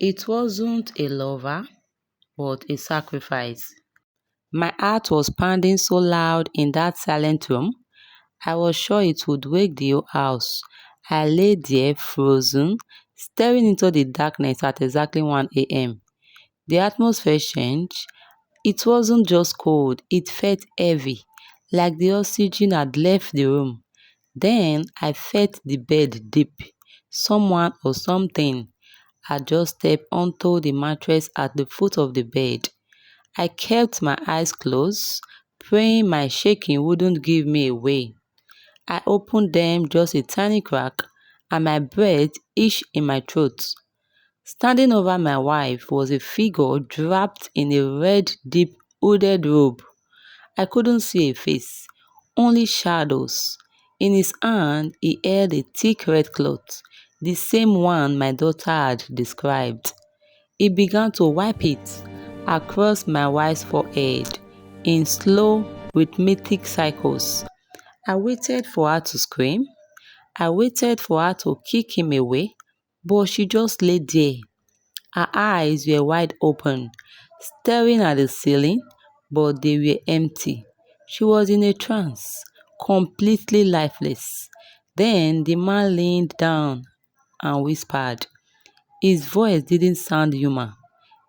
It wasn't a lover, but a sacrifice. My heart was pounding so loud in that silent room, I was sure it would wake the whole house. I lay there, frozen, staring into the darkness at exactly 1 a.m. The atmosphere changed. It wasn't just cold, it felt heavy, like the oxygen had left the room. Then I felt the bed dip. Someone or something had just stepped onto the mattress at the foot of the bed. I kept my eyes closed, praying my shaking wouldn't give me away. I opened them just a tiny crack, and my breath itched in my throat. Standing over my wife was a figure draped in a red, deep hooded robe. I couldn't see a face, only shadows. In his hand, he held a thick red cloth, the same one my daughter had described. He began to wipe it across my wife's forehead in slow, rhythmic cycles. I waited for her to scream. I waited for her to kick him away, but she just lay there. Her eyes were wide open, staring at the ceiling, but they were empty. She was in a trance, completely lifeless. Then the man leaned down and whispered. His voice didn't sound human.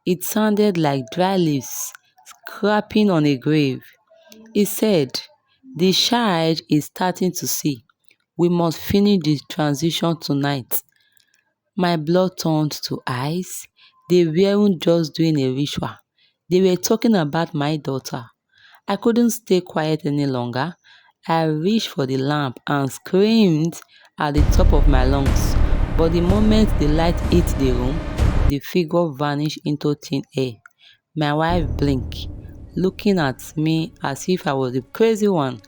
It sounded like dry leaves scraping on a grave. He said, the child is starting to see. We must finish the transition tonight. My blood turned to ice. They weren't just doing a ritual. They were talking about my daughter. I couldn't stay quiet any longer. I reached for the lamp and screamed at the top of my lungs. But the moment the light hit the room, the figure vanished into thin air. My wife blinked, looking at me as if I was the crazy one.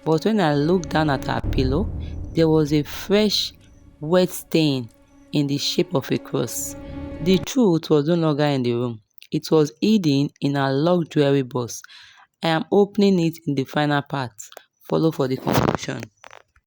But when I looked down at her pillow, there was a fresh, wet stain in the shape of a cross. The truth was no longer in the room. It was hidden in her locked jewelry box. I am opening it in the final part. Follow for the conclusion.